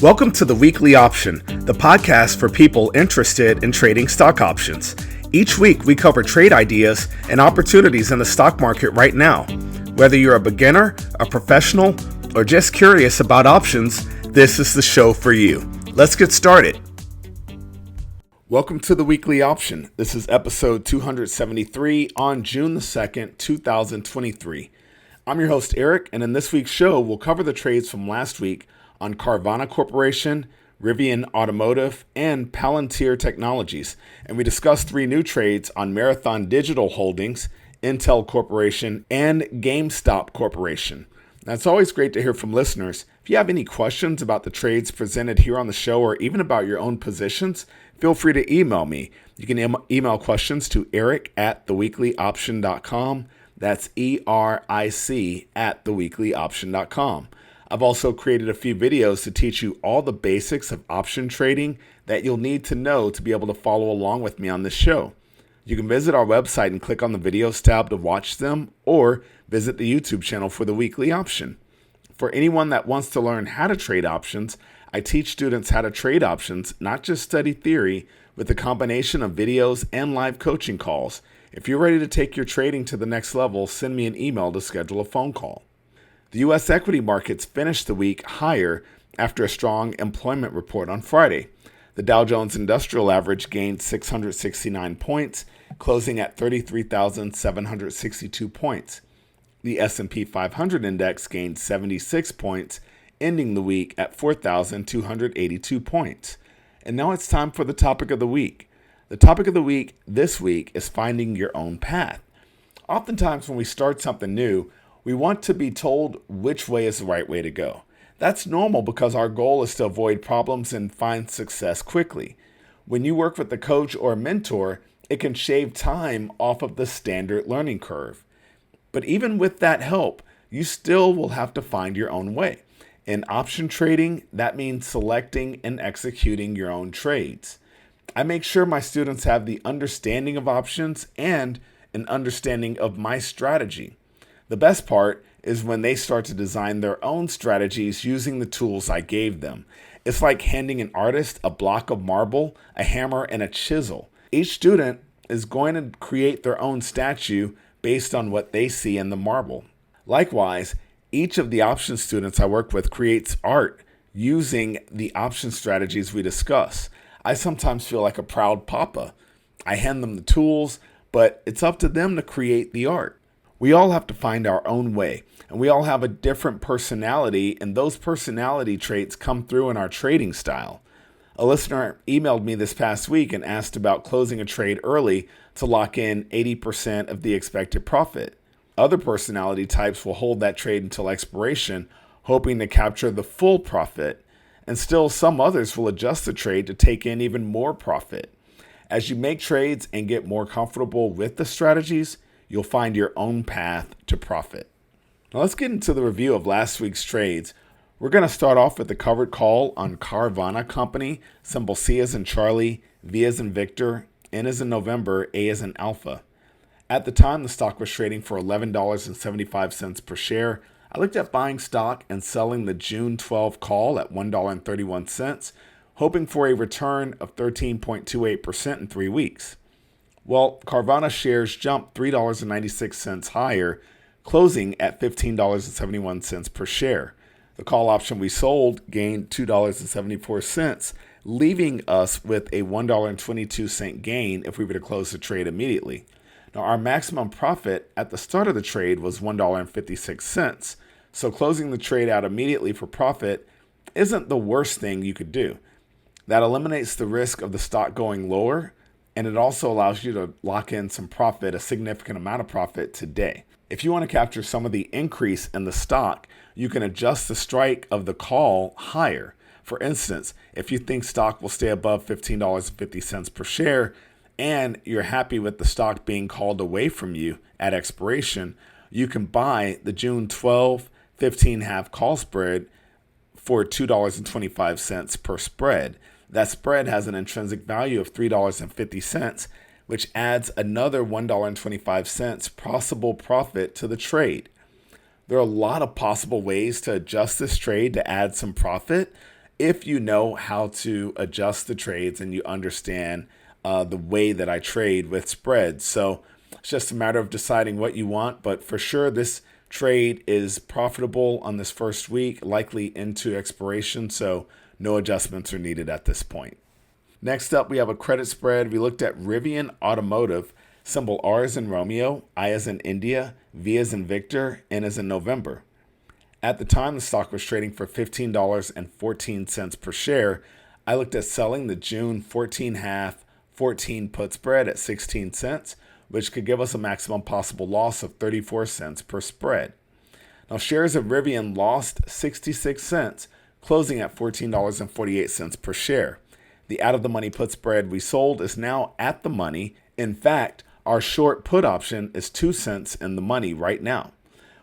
Welcome to the Weekly Option, the podcast for people interested in trading stock options. Each week, we cover trade ideas and opportunities in the stock market right now. Whether you're a beginner, a professional, or just curious about options, this is the show for you. Let's get started. Welcome to the Weekly Option. This is episode 273 on June the 2nd, 2023. I'm your host, Eric, and in this week's show, we'll cover the trades from last week on Carvana Corporation, Rivian Automotive, and Palantir Technologies. And we discuss three new trades on Marathon Digital Holdings, Intel Corporation, and Gamestop Corporation. Now, it's always great to hear from listeners. If you have any questions about the trades presented here on the show or even about your own positions, feel free to email me. You can email questions to eric@theweeklyoption.com. That's ERIC@theweeklyoption.com. I've also created a few videos to teach you all the basics of option trading that you'll need to know to be able to follow along with me on this show. You can visit our website and click on the videos tab to watch them, or visit the YouTube channel for the Weekly Option. For anyone that wants to learn how to trade options, I teach students how to trade options, not just study theory, with a combination of videos and live coaching calls. If you're ready to take your trading to the next level, send me an email to schedule a phone call. The U.S. equity markets finished the week higher after a strong employment report on Friday. The Dow Jones Industrial Average gained 669 points, closing at 33,762 points. The S&P 500 index gained 76 points, ending the week at 4,282 points. And now it's time for the topic of the week. The topic of the week this week is finding your own path. Oftentimes when we start something new, we want to be told which way is the right way to go. That's normal because our goal is to avoid problems and find success quickly. When you work with a coach or a mentor, it can shave time off of the standard learning curve. But even with that help, you still will have to find your own way. In option trading, that means selecting and executing your own trades. I make sure my students have the understanding of options and an understanding of my strategy. The best part is when they start to design their own strategies using the tools I gave them. It's like handing an artist a block of marble, a hammer, and a chisel. Each student is going to create their own statue based on what they see in the marble. Likewise, each of the option students I work with creates art using the option strategies we discuss. I sometimes feel like a proud papa. I hand them the tools, but it's up to them to create the art. We all have to find our own way, and we all have a different personality, and those personality traits come through in our trading style. A listener emailed me this past week and asked about closing a trade early to lock in 80% of the expected profit. Other personality types will hold that trade until expiration, hoping to capture the full profit, and still some others will adjust the trade to take in even more profit. As you make trades and get more comfortable with the strategies, you'll find your own path to profit. Now let's get into the review of last week's trades. We're going to start off with the covered call on Carvana Company, symbol C as in Charlie, V as in Victor, N as in November, A as in Alpha. At the time, the stock was trading for $11.75 per share. I looked at buying stock and selling the June 12 call at $1.31, hoping for a return of 13.28% in 3 weeks. Well, Carvana shares jumped $3.96 higher, closing at $15.71 per share. The call option we sold gained $2.74, leaving us with a $1.22 gain if we were to close the trade immediately. Now, our maximum profit at the start of the trade was $1.56, so closing the trade out immediately for profit isn't the worst thing you could do. That eliminates the risk of the stock going lower, and it also allows you to lock in some profit, a significant amount of profit today. If you want to capture some of the increase in the stock, you can adjust the strike of the call higher. For instance, if you think stock will stay above $15.50 per share, and you're happy with the stock being called away from you at expiration, you can buy the June 12 15.5 call spread for $2.25 per spread. That spread has an intrinsic value of $3.50, which adds another $1.25 possible profit to the trade. There are a lot of possible ways to adjust this trade to add some profit, if you know how to adjust the trades and you understand the way that I trade with spreads. So it's just a matter of deciding what you want. But for sure, this trade is profitable on this first week, likely into expiration. So no adjustments are needed at this point. Next up, we have a credit spread. We looked at Rivian Automotive, symbol R as in Romeo, I as in India, V as in Victor, N as in November. At the time, the stock was trading for $15.14 per share. I looked at selling the June 14 put spread at 16 cents, which could give us a maximum possible loss of 34 cents per spread. Now, shares of Rivian lost 66 cents, closing at $14.48 per share. The out-of-the-money put spread we sold is now at the money. In fact, our short put option is 2 cents in the money right now.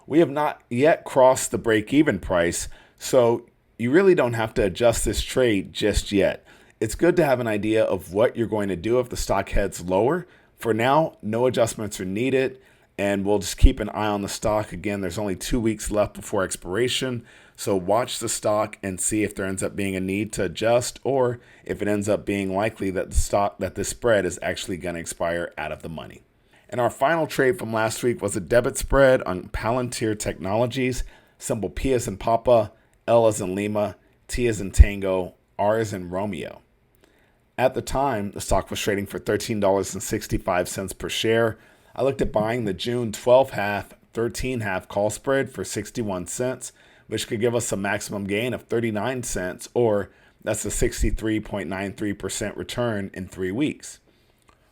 We have not yet crossed the break-even price, so you really don't have to adjust this trade just yet. It's good to have an idea of what you're going to do if the stock heads lower. For now, no adjustments are needed, and we'll just keep an eye on the stock. Again, there's only 2 weeks left before expiration, so watch the stock and see if there ends up being a need to adjust, or if it ends up being likely that the spread is actually going to expire out of the money. And our final trade from last week was a debit spread on Palantir Technologies, symbol P as in Papa, L as in Lima, T as in Tango, R as in Romeo. At the time, the stock was trading for $13.65 per share. I looked at buying the June 12-half, 13-half call spread for 61 cents, which could give us a maximum gain of 39 cents, or that's a 63.93% return in 3 weeks.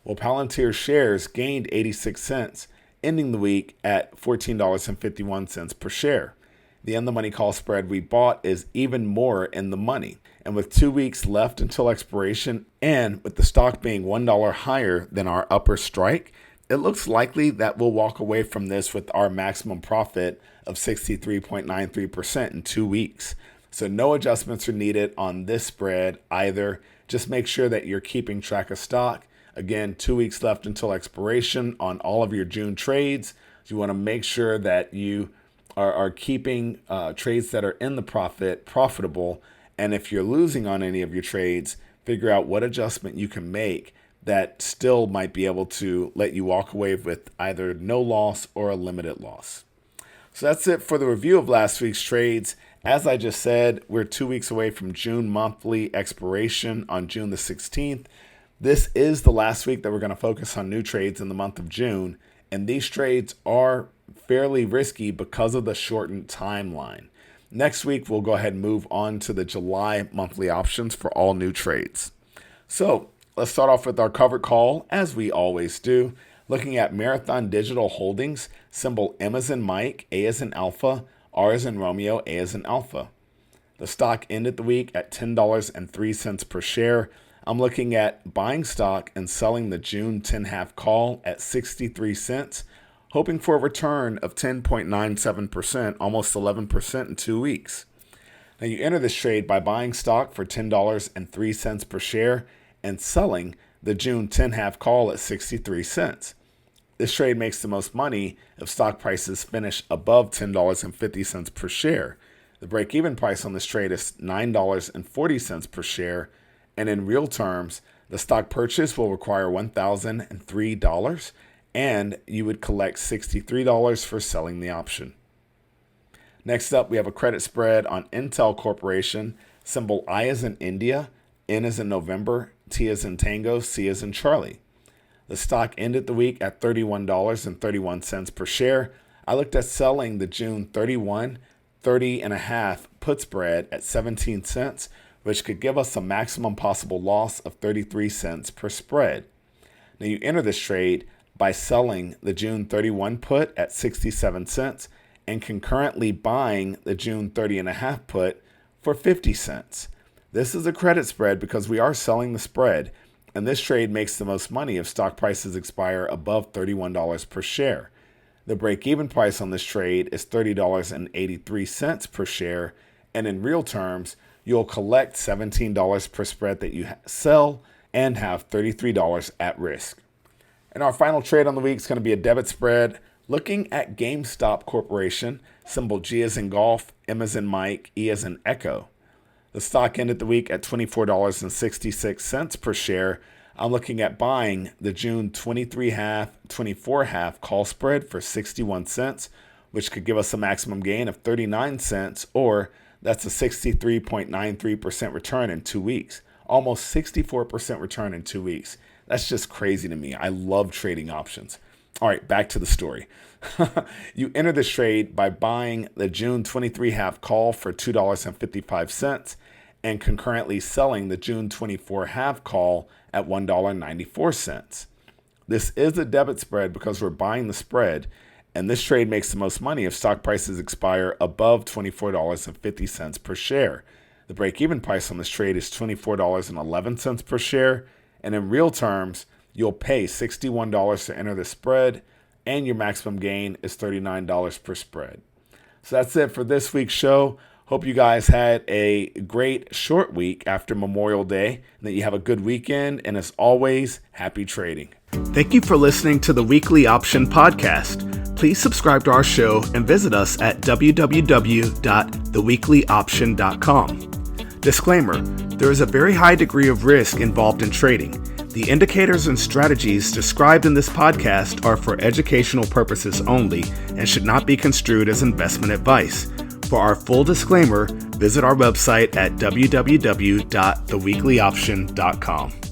Well, Palantir shares gained 86 cents, ending the week at $14.51 per share. The in-the-money call spread we bought is even more in the money. And with 2 weeks left until expiration, and with the stock being $1 higher than our upper strike, it looks likely that we'll walk away from this with our maximum profit of 63.93% in 2 weeks. So no adjustments are needed on this spread either. Just make sure that you're keeping track of stock. Again, 2 weeks left until expiration on all of your June trades. So you want to make sure that you are keeping trades that are in the profitable. And if you're losing on any of your trades, figure out what adjustment you can make that still might be able to let you walk away with either no loss or a limited loss. So that's it for the review of last week's trades. As I just said, we're 2 weeks away from June monthly expiration on June the 16th. This is the last week that we're going to focus on new trades in the month of June, and these trades are fairly risky because of the shortened timeline. Next week, we'll go ahead and move on to the July monthly options for all new trades. So let's start off with our covered call, as we always do, looking at Marathon Digital Holdings, symbol M as in Mike, A as in Alpha, R as in Romeo, A as in Alpha. The stock ended the week at $10.03 per share. I'm looking at buying stock and selling the June 10-half call at 63 cents, hoping for a return of 10.97%, almost 11% in 2 weeks. Now you enter this trade by buying stock for $10.03 per share and selling the June 10-half call at 63 cents. This trade makes the most money if stock prices finish above $10.50 per share. The break-even price on this trade is $9.40 per share, and in real terms, the stock purchase will require $1,003, and you would collect $63 for selling the option. Next up, we have a credit spread on Intel Corporation, symbol I as in India, N as in November, T as in Tango, C as in Charlie. The stock ended the week at $31.31 per share. I looked at selling the June 30.5 put spread at 17 cents, which could give us a maximum possible loss of 33 cents per spread. Now you enter this trade by selling the June 31 put at 67 cents and concurrently buying the June 30.5 put for 50 cents. This is a credit spread because we are selling the spread, and this trade makes the most money if stock prices expire above $31 per share. The break-even price on this trade is $30.83 per share, and in real terms, you'll collect $17 per spread that you sell and have $33 at risk. And our final trade on the week is going to be a debit spread looking at Gamestop Corporation, symbol G as in Golf, M as in Mike, E as in Echo. The stock ended the week at $24.66 per share. I'm looking at buying the June 23.5, 24.5 call spread for 61 cents, which could give us a maximum gain of 39 cents, or that's a 63.93% return in 2 weeks. Almost 64% return in 2 weeks. That's just crazy to me. I love trading options. All right, back to the story. You enter this trade by buying the June 23.5 call for $2.55 and concurrently selling the June 24.5 call at $1.94. This is a debit spread because we're buying the spread, and this trade makes the most money if stock prices expire above $24.50 per share. The break-even price on this trade is $24.11 per share, and in real terms, you'll pay $61 to enter the spread, and your maximum gain is $39 per spread. So that's it for this week's show. Hope you guys had a great short week after Memorial Day, and that you have a good weekend, and as always, happy trading. Thank you for listening to the Weekly Option Podcast. Please subscribe to our show and visit us at www.theweeklyoption.com. Disclaimer, there is a very high degree of risk involved in trading. The indicators and strategies described in this podcast are for educational purposes only and should not be construed as investment advice. For our full disclaimer, visit our website at www.theweeklyoption.com.